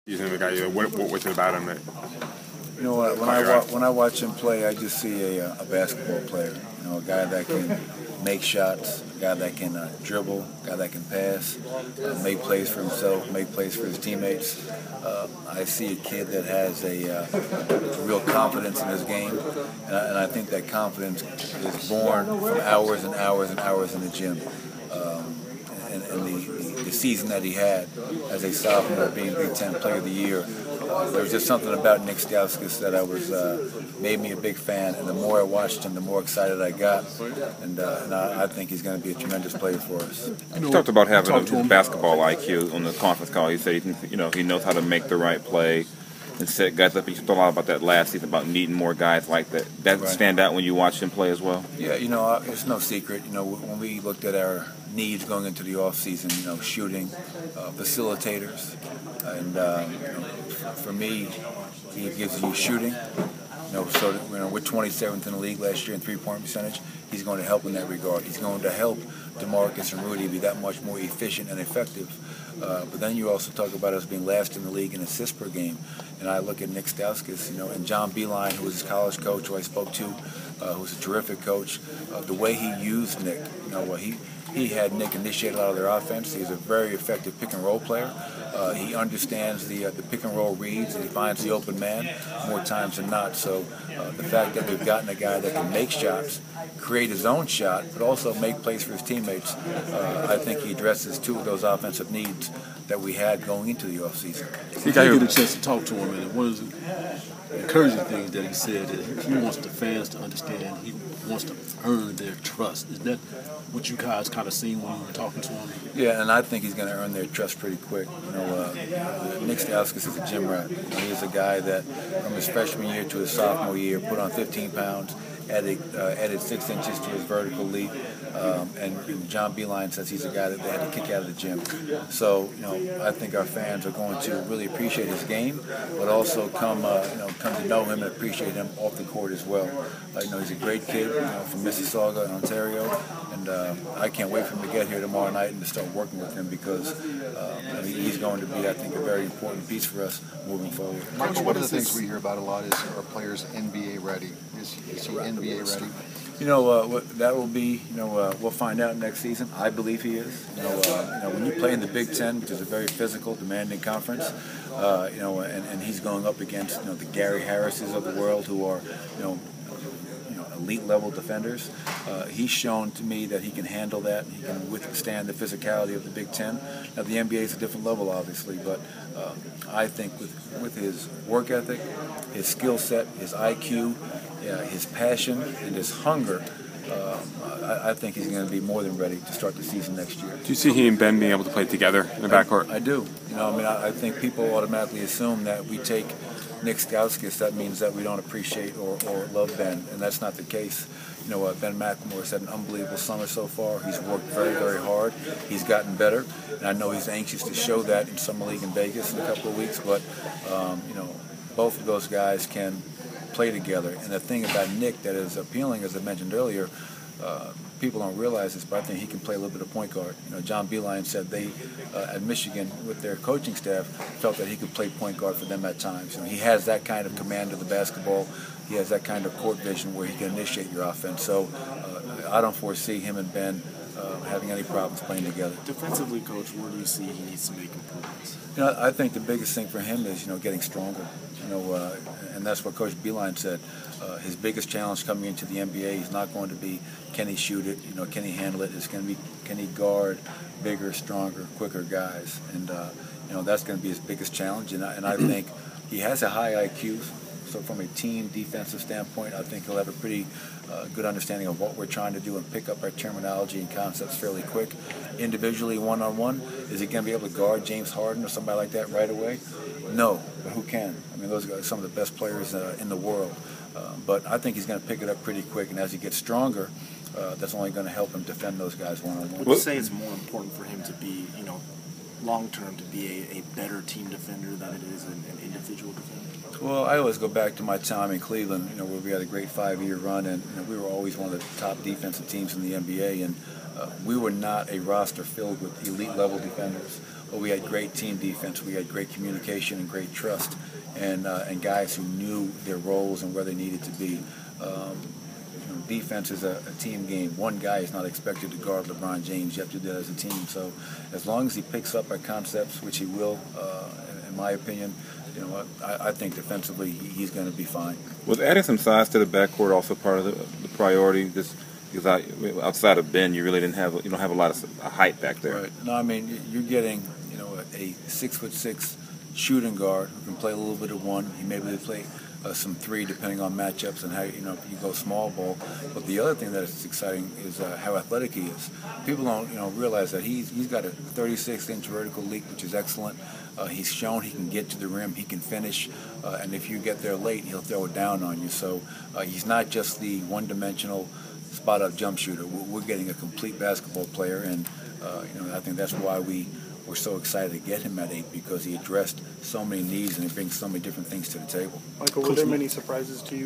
He's the guy. What was it about him that? You know what? When I watch him play, I just see a basketball player. You know, a guy that can make shots, a guy that can dribble, a guy that can pass, make plays for himself, make plays for his teammates. I see a kid that has a real confidence in his game, and I think that confidence is born from hours and hours and hours in the gym. And the season that he had as a sophomore, being Big Ten Player of the Year, there was just something about Nik Stauskas that made me a big fan. And the more I watched him, the more excited I got. And I think he's going to be a tremendous player for us. You talked about having a basketball IQ on the conference call. He said he knows how to make the right play and set guys up. You talked a lot about that last season, about needing more guys like that. That right. Stand out when you watch him play as well? Yeah, it's no secret. When we looked at our needs going into the off season, shooting, facilitators, and for me, he gives you shooting. So we're 27th in the league last year in three-point percentage. He's going to help in that regard. He's going to help DeMarcus and Rudy be that much more efficient and effective. But then you also talk about us being last in the league in assists per game. And I look at Nik Stauskas, and John Beilein, who was his college coach, who I spoke to, who's a terrific coach. The way he used Nik, he had Nik initiate a lot of their offense. He's a very effective pick and roll player. He understands the pick and roll reads, and he finds the open man more times than not. So the fact that we've gotten a guy that can make shots, create his own shot, but also make plays for his teammates, I think he addresses two of those offensive needs that we had going into the offseason. You get a chance to talk to him, and one of the encouraging things that he said is he wants the fans to understand, he wants to earn their trust. Is that what you guys kind of seen when you were talking to him? Yeah, and I think he's going to earn their trust pretty quick. Nik Stauskas is a gym rat. He's a guy that from his freshman year to his sophomore year put on 15 pounds, added 6 inches to his vertical leap, and John Beilein says he's a guy that they had to kick out of the gym. So, I think our fans are going to really appreciate his game, but also come to know him and appreciate him off the court as well. He's a great kid, from Mississauga in Ontario, and I can't wait for him to get here tomorrow night and to start working with him because he's going to be, I think, a very important piece for us moving forward. Michael, one of the things we hear about a lot is are players NBA ready? Is he NBA ready? That will be, we'll find out next season. I believe he is. When you play in the Big Ten, which is a very physical, demanding conference, and he's going up against, the Gary Harrises of the world who are, elite level defenders. He's shown to me that he can handle that. He can withstand the physicality of the Big Ten. Now the NBA is a different level, obviously, but I think with his work ethic, his skill set, his IQ, his passion, and his hunger, I think he's going to be more than ready to start the season next year. Do you see he and Ben being able to play together in the backcourt? I do. I think people automatically assume that we take Nik Stauskas, that means that we don't appreciate or love Ben, and that's not the case. Ben McLemore has had an unbelievable summer so far. He's worked very, very hard. He's gotten better, and I know he's anxious to show that in Summer League in Vegas in a couple of weeks, but, both of those guys can play together. And the thing about Nik that is appealing, as I mentioned earlier, people don't realize this, but I think he can play a little bit of point guard. John Beilein said they, at Michigan, with their coaching staff, felt that he could play point guard for them at times. He has that kind of command of the basketball. He has that kind of court vision where he can initiate your offense. So I don't foresee him and Ben having any problems playing together. Defensively, Coach, where do you see he needs to make improvements? I think the biggest thing for him is, getting stronger. And that's what Coach Beilein said. His biggest challenge coming into the NBA is not going to be can he shoot it, can he handle it. It's going to be can he guard bigger, stronger, quicker guys. And, that's going to be his biggest challenge. And I think he has a high IQ. So from a team defensive standpoint, I think he'll have a pretty good understanding of what we're trying to do and pick up our terminology and concepts fairly quick. Individually, one-on-one, is he going to be able to guard James Harden or somebody like that right away? No, but who can? Those guys are some of the best players in the world. But I think he's going to pick it up pretty quick, and as he gets stronger, that's only going to help him defend those guys one-on-one. Would you say it's more important for him to be, long-term, to be a better team defender than it is an individual defender? Well, I always go back to my time in Cleveland, where we had a great 5-year run, and we were always one of the top defensive teams in the NBA. And we were not a roster filled with elite level defenders, but we had great team defense. We had great communication and great trust, and guys who knew their roles and where they needed to be. Defense is a team game. One guy is not expected to guard LeBron James. You have to do that as a team. So as long as he picks up our concepts, which he will, in my opinion, I think defensively he's going to be fine. Was adding some size to the backcourt also part of the priority? Just because outside of Ben, you don't have a lot of height back there. Right. No, I mean you're getting a 6'6" shooting guard who can play a little bit of one. He may be able to play some three, depending on matchups and how if you go small ball. But the other thing that is exciting is how athletic he is. People don't realize that he's got a 36-inch vertical leap, which is excellent. He's shown he can get to the rim, he can finish, and if you get there late, he'll throw it down on you. So he's not just the one-dimensional spot-up jump shooter. We're getting a complete basketball player, and I think that's why we're so excited to get him at 8, because he addressed so many needs and he brings so many different things to the table. Michael, were there many surprises to you?